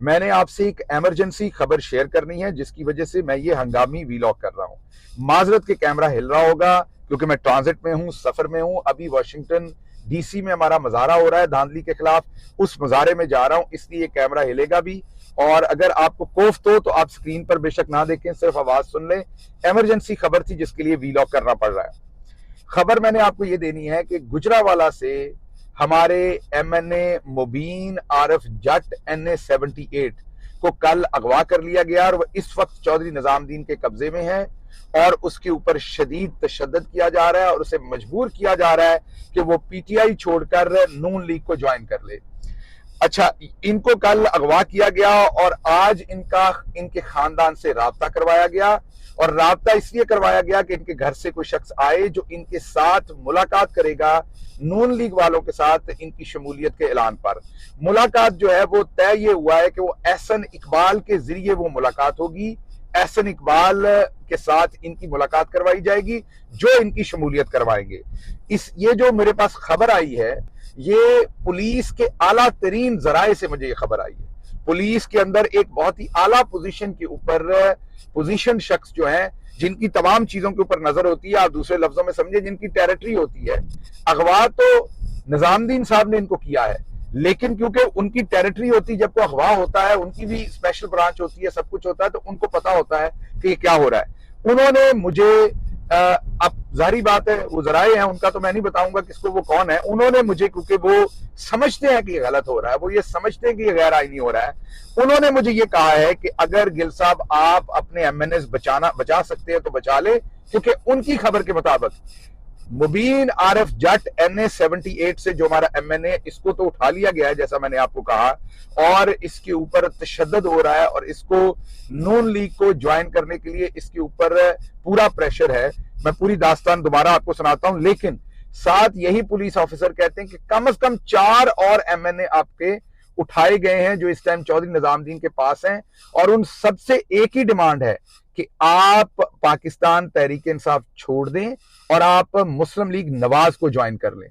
मैंने आपसे एक इमरजेंसी खबर शेयर करनी है जिसकी वजह से मैं ये हंगामी वीलॉग कर रहा हूं। माजरत के कैमरा हिल रहा होगा क्योंकि मैं ट्रांजिट में हूं, सफर में हूं। अभी वाशिंगटन डीसी में हमारा मुजाहरा हो रहा है धांधली के खिलाफ, उस मुजाहरे में जा रहा हूं, इसलिए कैमरा हिलेगा भी। और अगर आपको कोफ्त हो तो आप स्क्रीन पर बेशक ना देखें, सिर्फ आवाज सुन लें। इमरजेंसी खबर थी जिसके लिए वीलॉग करना पड़ रहा है। खबर मैंने आपको ये देनी है कि गुजरावाला से हमारे एमएनए मुबीन आरिफ जट एनए 78 को कल अगवा कर लिया गया और वह इस वक्त चौधरी निजामुद्दीन के कब्जे में है और उसके ऊपर शदीद तशद्दुद किया जा रहा है और उसे मजबूर किया जा रहा है कि वो पीटीआई छोड़कर नून लीग को ज्वाइन कर ले। अच्छा, इनको कल अगवा किया गया और आज इनके खानदान से राब्ता करवाया गया और राब्ता इसलिए करवाया गया कि इनके घर से कोई शख्स आए जो इनके साथ मुलाकात करेगा नून लीग वालों के साथ इनकी शमूलियत के ऐलान पर। मुलाकात जो है वो तय ये हुआ है कि वो एहसन इकबाल के जरिए वो मुलाकात होगी। एहसन इकबाल के साथ इनकी मुलाकात करवाई जाएगी जो इनकी शमूलियत करवाएंगे। ये जो मेरे पास खबर आई है ये पुलिस के आला तरीन जराए से मुझे ये खबर आई है। पुलिस के अंदर एक बहुत ही आला पोजीशन के ऊपर पोजीशन शख्स जो है जिनकी तमाम चीजों के ऊपर नजर होती है, आप दूसरे लफ्जों में समझे जिनकी टेरिटरी होती है। अगवा तो निजामुद्दीन साहब ने इनको किया है, लेकिन क्योंकि उनकी टेरिटरी होती है, जब कोई अगवा होता है उनकी भी स्पेशल ब्रांच होती है, सब कुछ होता है, तो उनको पता होता है कि क्या हो रहा है। उन्होंने मुझे अब जाहिर बात है वो जराए हैं उनका, तो मैं नहीं बताऊंगा किसको वो कौन है। उन्होंने मुझे, क्योंकि वो समझते हैं कि ये गलत हो रहा है, वो ये समझते हैं कि ये गैर आईनी हो रहा है, उन्होंने मुझे ये कहा है कि अगर गिल साहब आप अपने एमएनएस बचा सकते हैं तो बचा ले, क्योंकि उनकी खबर के मुताबिक मुबीन आरिफ जट एनए 78 से जो हमारा एमएनए, इसको तो उठा लिया गया है जैसा मैंने आपको कहा, और इसके ऊपर तशद्दुद हो रहा है और इसको नून लीग को ज्वाइन करने के लिए इसके ऊपर पूरा प्रेशर है। मैं पूरी दास्तान दोबारा आपको सुनाता हूं, लेकिन साथ यही पुलिस ऑफिसर कहते हैं कि कम से कम 4 और एमएनए आपके उठाए गए हैं जो इस टाइम चौधरी निजामुद्दीन के पास हैं, और उन सबसे एक ही डिमांड है कि आप पाकिस्तान तहरीक इंसाफ छोड़ दें और आप मुस्लिम लीग नवाज को ज्वाइन कर लें।